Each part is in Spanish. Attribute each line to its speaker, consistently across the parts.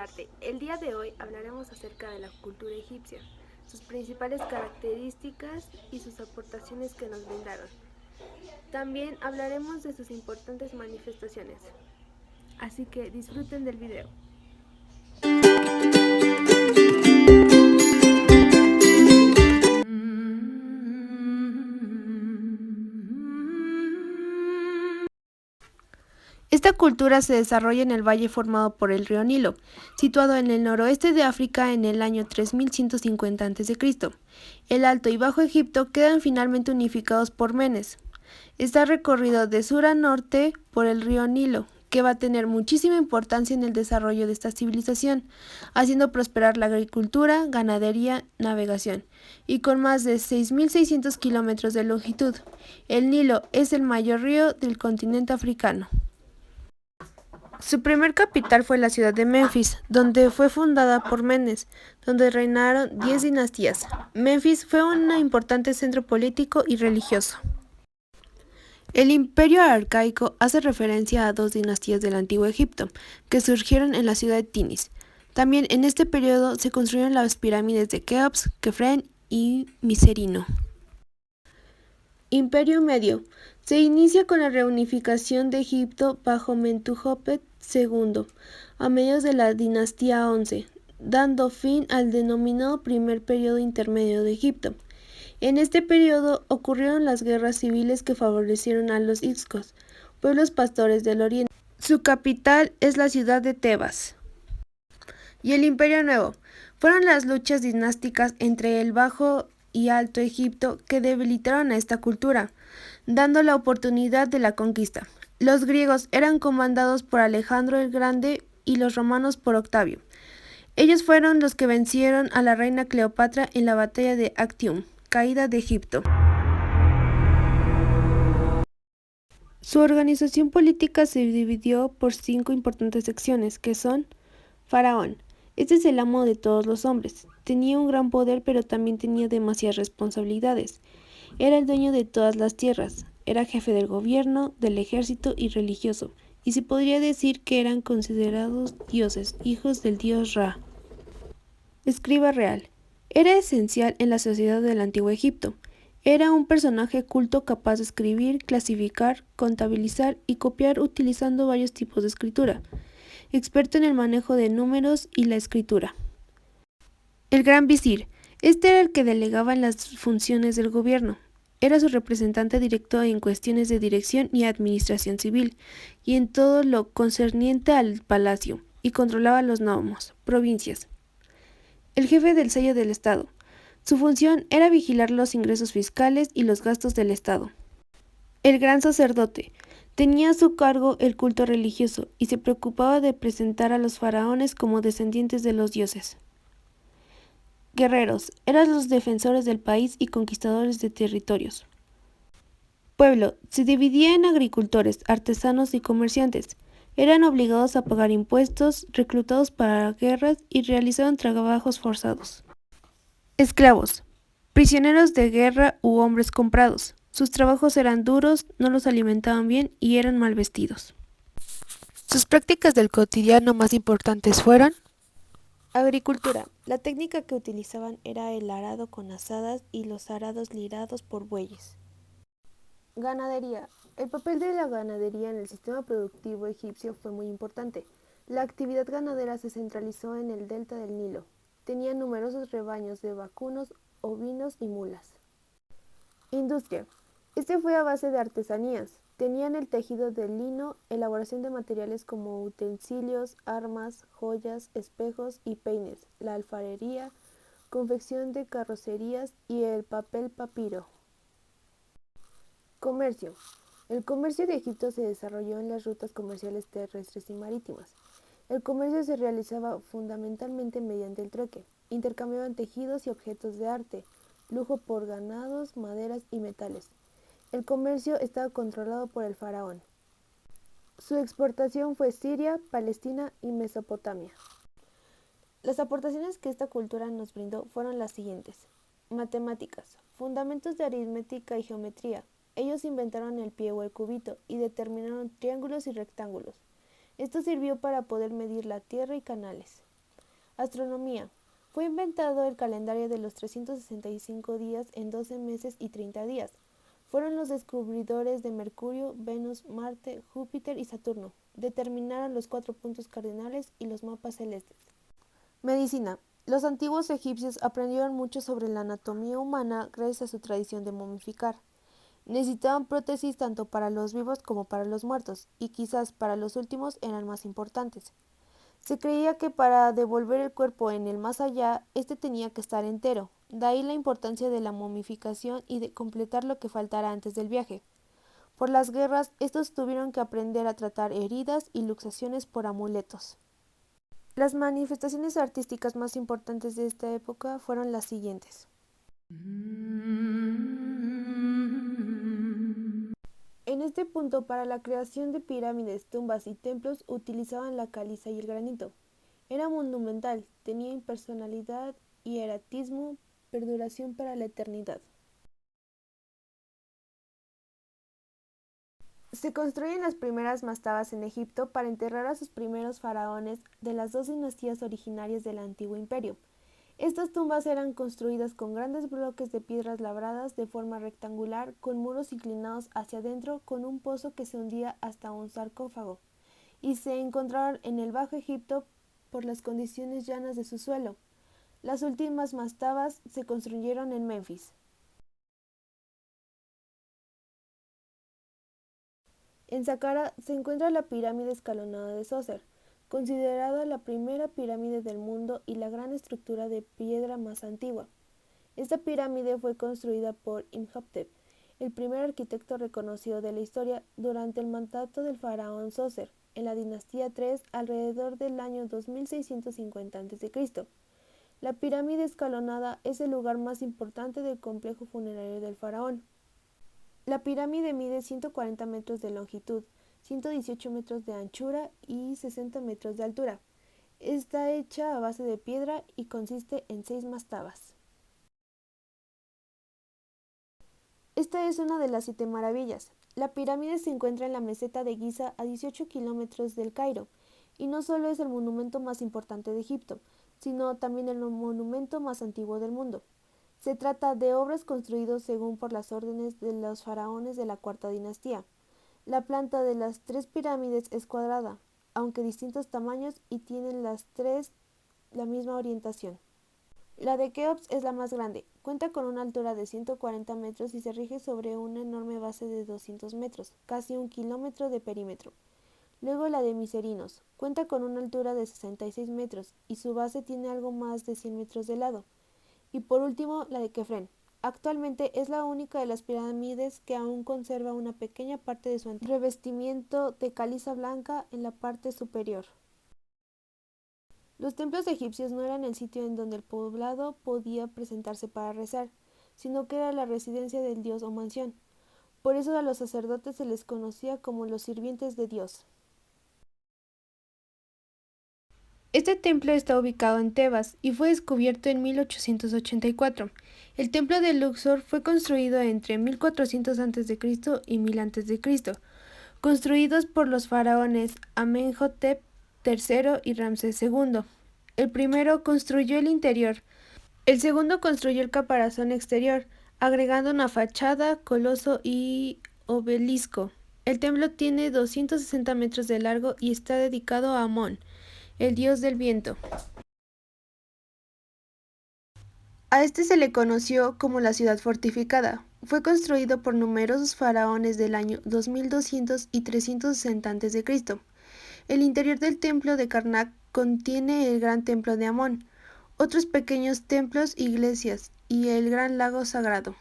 Speaker 1: arte. El día de hoy hablaremos acerca de la cultura egipcia, sus principales características y sus aportaciones que nos brindaron. También hablaremos de sus importantes manifestaciones. Así que disfruten del video. Esta cultura se desarrolla en el valle formado por el río Nilo, situado en el noroeste de África en el año 3150 a.C. El Alto y Bajo Egipto quedan finalmente unificados por Menes. Está recorrido de sur a norte por el río Nilo, que va a tener muchísima importancia en el desarrollo de esta civilización, haciendo prosperar la agricultura, ganadería, navegación, y con más de 6.600 kilómetros de longitud. El Nilo es el mayor río del continente africano. Su primer capital fue la ciudad de Menfis, donde fue fundada por Menes, donde reinaron 10 dinastías. Menfis fue un importante centro político y religioso. El imperio arcaico hace referencia a dos dinastías del antiguo Egipto, que surgieron en la ciudad de Tinis. También en este periodo se construyeron las pirámides de Keops, Kefren y Micerino. Imperio Medio. Se inicia con la reunificación de Egipto bajo Mentuhotep II, a mediados de la dinastía 11, dando fin al denominado primer periodo intermedio de Egipto. En este periodo ocurrieron las guerras civiles que favorecieron a los Hicsos, pueblos pastores del oriente. Su capital es la ciudad de Tebas. Y el Imperio Nuevo. Fueron las luchas dinásticas entre el Bajo y Alto Egipto que debilitaron a esta cultura, dando la oportunidad de la conquista. Los griegos eran comandados por Alejandro el Grande y los romanos por Octavio. Ellos fueron los que vencieron a la reina Cleopatra en la batalla de Actium, caída de Egipto. Su organización política se dividió por 5 importantes secciones, que son: Faraón. Este es el amo de todos los hombres. Tenía un gran poder, pero también tenía demasiadas responsabilidades. Era el dueño de todas las tierras. Era jefe del gobierno, del ejército y religioso, y se podría decir que eran considerados dioses, hijos del dios Ra. Escriba real. Era esencial en la sociedad del antiguo Egipto. Era un personaje culto capaz de escribir, clasificar, contabilizar y copiar utilizando varios tipos de escritura. Experto en el manejo de números y la escritura. El gran visir. Este era el que delegaba en las funciones del gobierno. Era su representante directo en cuestiones de dirección y administración civil, y en todo lo concerniente al palacio, y controlaba los nomos, provincias. El jefe del sello del Estado. Su función era vigilar los ingresos fiscales y los gastos del Estado. El gran sacerdote. Tenía a su cargo el culto religioso y se preocupaba de presentar a los faraones como descendientes de los dioses. Guerreros. Eran los defensores del país y conquistadores de territorios. Pueblo. Se dividía en agricultores, artesanos y comerciantes. Eran obligados a pagar impuestos, reclutados para guerras y realizaban trabajos forzados. Esclavos. Prisioneros de guerra u hombres comprados. Sus trabajos eran duros, no los alimentaban bien y eran mal vestidos. Sus prácticas del cotidiano más importantes fueron: agricultura. La técnica que utilizaban era el arado con azadas y los arados lidados por bueyes. Ganadería. El papel de la ganadería en el sistema productivo egipcio fue muy importante. La actividad ganadera se centralizó en el delta del Nilo. Tenía numerosos rebaños de vacunos, ovinos y mulas. Industria. Este fue a base de artesanías. Tenían el tejido de lino, elaboración de materiales como utensilios, armas, joyas, espejos y peines, la alfarería, confección de carrocerías y el papel papiro. Comercio. El comercio de Egipto se desarrolló en las rutas comerciales terrestres y marítimas. El comercio se realizaba fundamentalmente mediante el trueque. Intercambiaban tejidos y objetos de arte, lujo por ganados, maderas y metales. El comercio estaba controlado por el faraón. Su exportación fue Siria, Palestina y Mesopotamia. Las aportaciones que esta cultura nos brindó fueron las siguientes. Matemáticas. Fundamentos de aritmética y geometría. Ellos inventaron el pie o el cubito y determinaron triángulos y rectángulos. Esto sirvió para poder medir la tierra y canales. Astronomía. Fue inventado el calendario de los 365 días en 12 meses y 30 días. Fueron los descubridores de Mercurio, Venus, Marte, Júpiter y Saturno. Determinaron los 4 puntos cardinales y los mapas celestes. Medicina. Los antiguos egipcios aprendieron mucho sobre la anatomía humana gracias a su tradición de momificar. Necesitaban prótesis tanto para los vivos como para los muertos, y quizás para los últimos eran más importantes. Se creía que para devolver el cuerpo en el más allá, este tenía que estar entero, de ahí la importancia de la momificación y de completar lo que faltara antes del viaje. Por las guerras, estos tuvieron que aprender a tratar heridas y luxaciones por amuletos. Las manifestaciones artísticas más importantes de esta época fueron las siguientes. En este punto, para la creación de pirámides, tumbas y templos utilizaban la caliza y el granito. Era monumental, tenía impersonalidad, hieratismo, perduración para la eternidad. Se construyen las primeras mastabas en Egipto para enterrar a sus primeros faraones de las 2 dinastías originarias del antiguo imperio. Estas tumbas eran construidas con grandes bloques de piedras labradas de forma rectangular, con muros inclinados hacia adentro, con un pozo que se hundía hasta un sarcófago, y se encontraron en el Bajo Egipto por las condiciones llanas de su suelo. Las últimas mastabas se construyeron en Menfis. En Saqqara se encuentra la pirámide escalonada de Zoser, considerada la primera pirámide del mundo y la gran estructura de piedra más antigua. Esta pirámide fue construida por Imhotep, el primer arquitecto reconocido de la historia durante el mandato del faraón Zoser, en la dinastía III alrededor del año 2650 a.C. La pirámide escalonada es el lugar más importante del complejo funerario del faraón. La pirámide mide 140 metros de longitud, 118 metros de anchura y 60 metros de altura. Está hecha a base de piedra y consiste en 6 mastabas. Esta es una de las 7 maravillas. La pirámide se encuentra en la meseta de Giza a 18 kilómetros del Cairo, y no solo es el monumento más importante de Egipto, sino también el monumento más antiguo del mundo. Se trata de obras construidas según por las órdenes de los faraones de la cuarta dinastía. La planta de las 3 pirámides es cuadrada, aunque distintos tamaños, y tienen las 3 la misma orientación. La de Keops es la más grande, cuenta con una altura de 140 metros y se rige sobre una enorme base de 200 metros, casi 1 kilómetro de perímetro. Luego la de Miserinos, cuenta con una altura de 66 metros y su base tiene algo más de 100 metros de lado. Y por último, la de Kefren. Actualmente es la única de las pirámides que aún conserva una pequeña parte de su antiguo revestimiento de caliza blanca en la parte superior. Los templos egipcios no eran el sitio en donde el poblado podía presentarse para rezar, sino que era la residencia del dios o mansión. Por eso a los sacerdotes se les conocía como los sirvientes de Dios. Este templo está ubicado en Tebas y fue descubierto en 1884. El templo de Luxor fue construido entre 1400 a.C. y 1000 a.C., construidos por los faraones Amenhotep III y Ramsés II. El primero construyó el interior, el segundo construyó el caparazón exterior, agregando una fachada, coloso y obelisco. El templo tiene 260 metros de largo y está dedicado a Amón, el dios del viento. A este se le conoció como la ciudad fortificada. Fue construido por numerosos faraones del año 2200 y 360 a.C. El interior del templo de Karnak contiene el gran templo de Amón, otros pequeños templos, iglesias y el gran lago sagrado.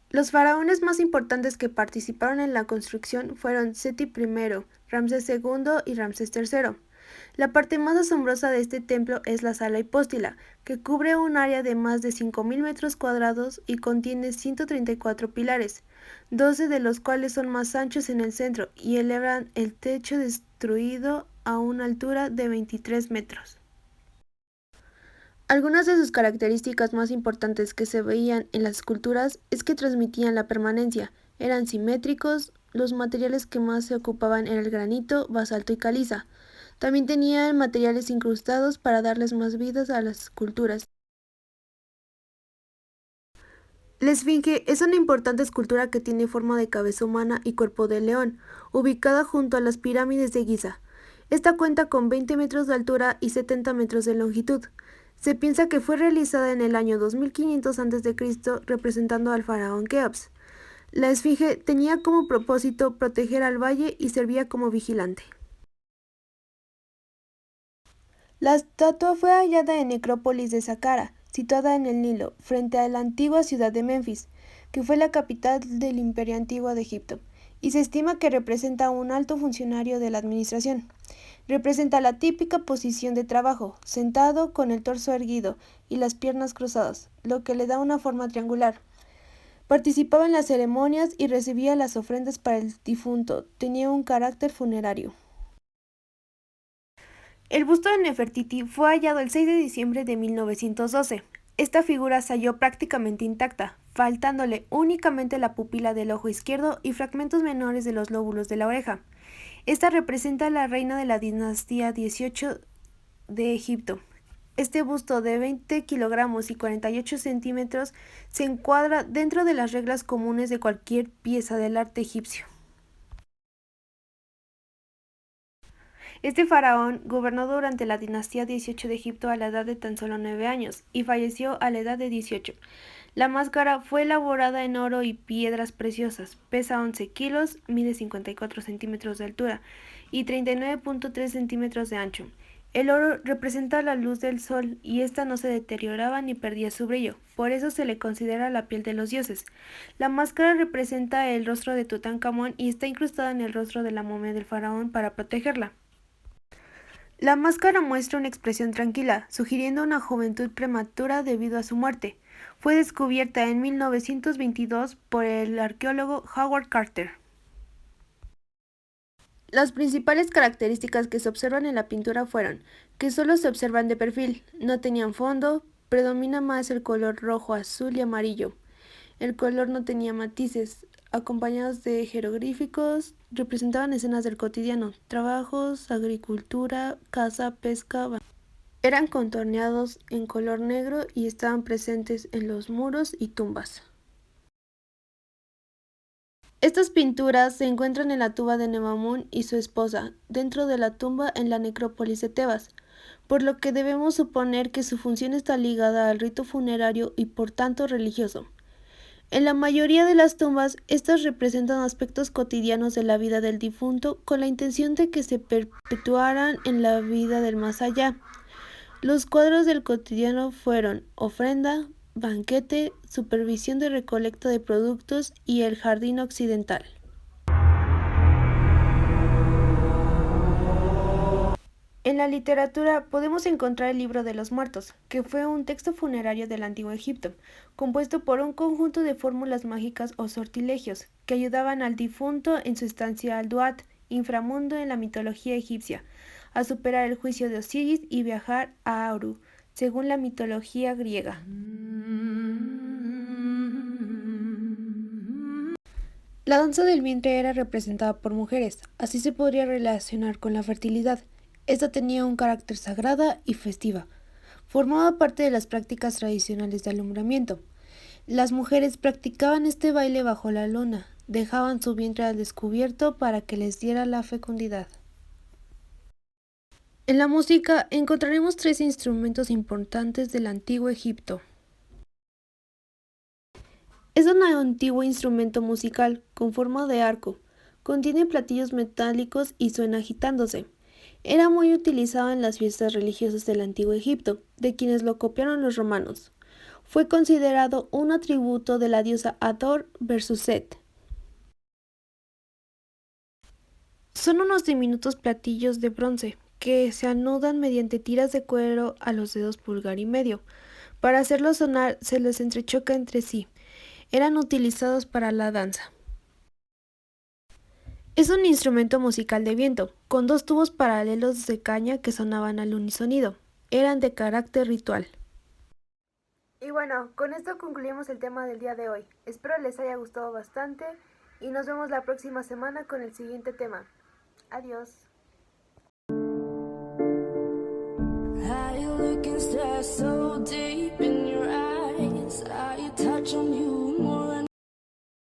Speaker 1: Los faraones más importantes que participaron en la construcción fueron Seti I, Ramsés II y Ramsés III. La parte más asombrosa de este templo es la sala hipóstila, que cubre un área de más de 5000 metros cuadrados y contiene 134 pilares, 12 de los cuales son más anchos en el centro y elevan el techo destruido a una altura de 23 metros. Algunas de sus características más importantes que se veían en las esculturas es que transmitían la permanencia, eran simétricos, los materiales que más se ocupaban eran el granito, basalto y caliza. También tenían materiales incrustados para darles más vidas a las esculturas. La esfinge es una importante escultura que tiene forma de cabeza humana y cuerpo de león, ubicada junto a las pirámides de Giza. Esta cuenta con 20 metros de altura y 70 metros de longitud. Se piensa que fue realizada en el año 2500 a.C., representando al faraón Keops. La esfinge tenía como propósito proteger al valle y servía como vigilante. La estatua fue hallada en Necrópolis de Saqqara, situada en el Nilo, frente a la antigua ciudad de Menfis, que fue la capital del Imperio Antiguo de Egipto, y se estima que representa a un alto funcionario de la administración. Representa la típica posición de trabajo, sentado con el torso erguido y las piernas cruzadas, lo que le da una forma triangular. Participaba en las ceremonias y recibía las ofrendas para el difunto, tenía un carácter funerario. El busto de Nefertiti fue hallado el 6 de diciembre de 1912. Esta figura se halló prácticamente intacta, faltándole únicamente la pupila del ojo izquierdo y fragmentos menores de los lóbulos de la oreja. Esta representa a la reina de la dinastía 18 de Egipto. Este busto de 20 kilogramos y 48 centímetros se encuadra dentro de las reglas comunes de cualquier pieza del arte egipcio. Este faraón gobernó durante la dinastía 18 de Egipto a la edad de tan solo 9 años y falleció a la edad de 18. La máscara fue elaborada en oro y piedras preciosas, pesa 11 kilos, mide 54 centímetros de altura y 39.3 centímetros de ancho. El oro representa la luz del sol y ésta no se deterioraba ni perdía su brillo, por eso se le considera la piel de los dioses. La máscara representa el rostro de Tutankamón y está incrustada en el rostro de la momia del faraón para protegerla. La máscara muestra una expresión tranquila, sugiriendo una juventud prematura debido a su muerte. Fue descubierta en 1922 por el arqueólogo Howard Carter. Las principales características que se observan en la pintura fueron que solo se observan de perfil, no tenían fondo, predomina más el color rojo, azul y amarillo. El color no tenía matices, acompañados de jeroglíficos, representaban escenas del cotidiano, trabajos, agricultura, caza, pesca. Eran contorneados en color negro y estaban presentes en los muros y tumbas. Estas pinturas se encuentran en la tumba de Nebamun y su esposa, dentro de la tumba en la necrópolis de Tebas, por lo que debemos suponer que su función está ligada al rito funerario y por tanto religioso. En la mayoría de las tumbas, estas representan aspectos cotidianos de la vida del difunto con la intención de que se perpetuaran en la vida del más allá. Los cuadros del cotidiano fueron ofrenda, banquete, supervisión de recolecta de productos y el jardín occidental. En la literatura podemos encontrar el Libro de los Muertos, que fue un texto funerario del Antiguo Egipto, compuesto por un conjunto de fórmulas mágicas o sortilegios que ayudaban al difunto en su estancia al Duat, inframundo en la mitología egipcia, a superar el juicio de Osiris y viajar a Auru, según la mitología griega. La danza del vientre era representada por mujeres, así se podría relacionar con la fertilidad. Esta tenía un carácter sagrada y festiva. Formaba parte de las prácticas tradicionales de alumbramiento. Las mujeres practicaban este baile bajo la luna, dejaban su vientre al descubierto para que les diera la fecundidad. En la música encontraremos 3 instrumentos importantes del antiguo Egipto. Es un antiguo instrumento musical con forma de arco, contiene platillos metálicos y suena agitándose. Era muy utilizado en las fiestas religiosas del antiguo Egipto, de quienes lo copiaron los romanos. Fue considerado un atributo de la diosa Hathor versus Set. Son unos diminutos platillos de bronce que se anudan mediante tiras de cuero a los dedos pulgar y medio. Para hacerlos sonar se les entrechoca entre sí. Eran utilizados para la danza. Es un instrumento musical de viento, con 2 tubos paralelos de caña que sonaban al unisonido. Eran de carácter ritual. Y bueno, con esto concluimos el tema del día de hoy. Espero les haya gustado bastante y nos vemos la próxima semana con el siguiente tema. Adiós.
Speaker 2: can stare so deep in your